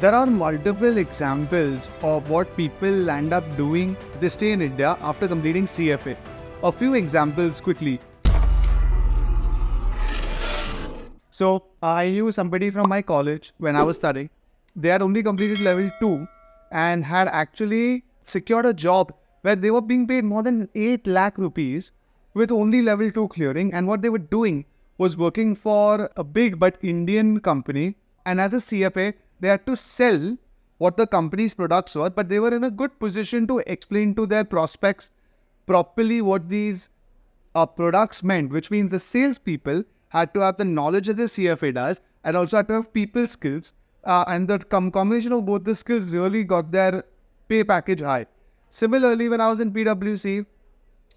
There are multiple examples of what people end up doing they stay in India after completing CFA. A few examples quickly. So, I knew somebody from my college when I was studying. They had only completed level 2 and had actually secured a job where they were being paid more than 8 lakh rupees with only level 2 clearing. And what they were doing was working for a big but Indian company. And as a CFA, they had to sell what the company's products were, but they were in a good position to explain to their prospects properly what these products meant, which means the salespeople had to have the knowledge that the CFA does and also had to have people skills. And the combination of both the skills really got their pay package high. Similarly, when I was in PwC,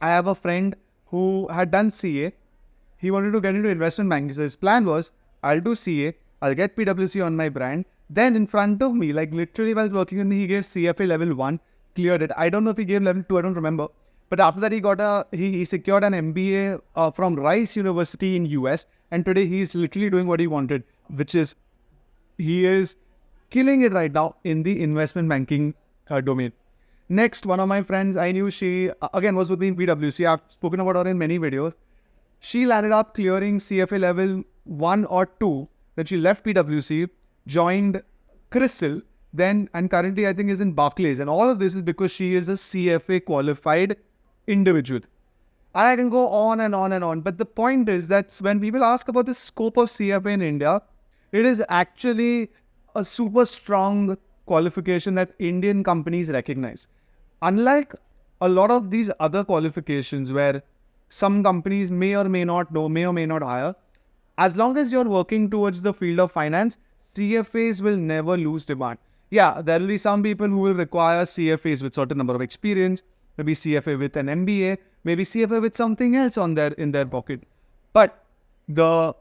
I have a friend who had done CA. He wanted to get into investment banking. So his plan was, I'll do CA, I'll get PwC on my brand. Then in front of me, like literally while working with me, he gave CFA level 1, cleared it. I don't know if he gave level 2, I don't remember. But after that, he secured an MBA from Rice University in US. And today he's literally doing what he wanted, which is he is killing it right now in the investment banking domain. Next, one of my friends, I knew she, again, was with me in PwC. I've spoken about her in many videos. She landed up clearing CFA level 1 or 2. Then she left PwC, joined CRISIL, then and currently I think is in Barclays. And all of this is because she is a CFA qualified individual. And I can go on and on and on. But the point is that when people ask about the scope of CFA in India, it is actually a super strong qualification that Indian companies recognize. Unlike a lot of these other qualifications where some companies may or may not know, may or may not hire, as long as you're working towards the field of finance, CFAs will never lose demand. Yeah, there will be some people who will require CFAs with certain number of experience, maybe CFA with an MBA, maybe CFA with something else in their pocket. But the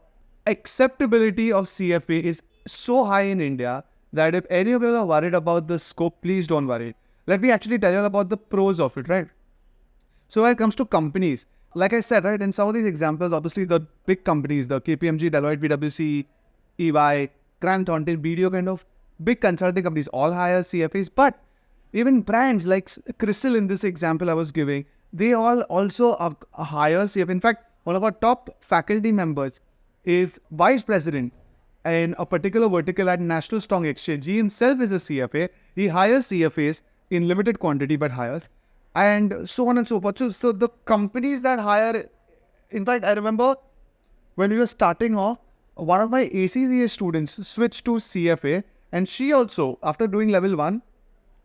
acceptability of CFA is so high in India that if any of you are worried about the scope, please don't worry. Let me actually tell you about the pros of it, right? So when it comes to companies, like I said, right, in some of these examples, obviously the big companies, the KPMG, Deloitte, PwC, EY, Grant Thornton, BDO kind of big consulting companies all hire CFAs. But even brands like CRISIL in this example I was giving, they all also hire CFA. In fact, one of our top faculty members is vice president in a particular vertical at National Stock Exchange. He himself is a CFA. He hires CFAs in limited quantity, but hires. And so on and so forth. So the companies that hire, in fact, I remember when we were starting off, one of my ACCA students switched to CFA, and she also, after doing level 1,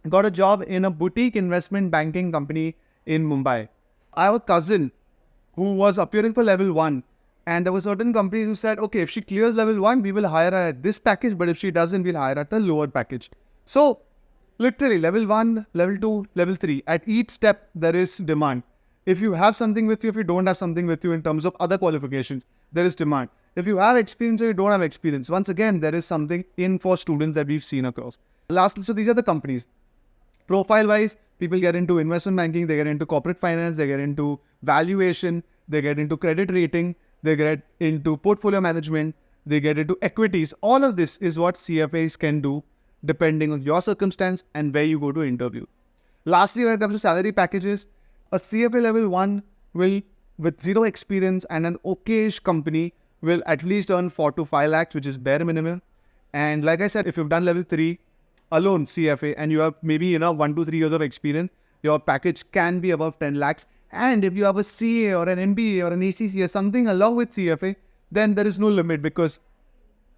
got a job in a boutique investment banking company in Mumbai. I have a cousin who was appearing for level 1, and there were certain companies who said, okay, if she clears level 1, we will hire her at this package, but if she doesn't, we'll hire her at a lower package. So literally level 1, level 2, level 3, at each step there is demand. If you have something with you, if you don't have something with you in terms of other qualifications, there is demand. If you have experience or you don't have experience, once again, there is something in for students that we've seen across. Lastly, so these are the companies. Profile-wise, people get into investment banking, they get into corporate finance, they get into valuation, they get into credit rating, they get into portfolio management, they get into equities. All of this is what CFAs can do depending on your circumstance and where you go to interview. Lastly, when it comes to salary packages, a CFA level 1 will, with zero experience and an okay-ish company, will at least earn 4 to 5 lakhs, which is bare minimum. And like I said, if you've done level 3 alone CFA and you have maybe 1 to 3 years of experience, your package can be above 10 lakhs. And if you have a CA or an MBA or an ACC or something along with CFA, then there is no limit, because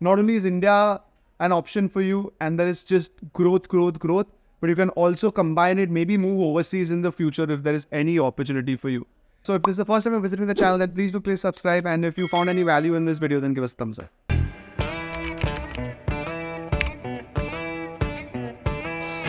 not only is India an option for you and there is just growth, but you can also combine it, maybe move overseas in the future if there is any opportunity for you. So if this is the first time you're visiting the channel, then please do click subscribe. And if you found any value in this video, then give us a thumbs up.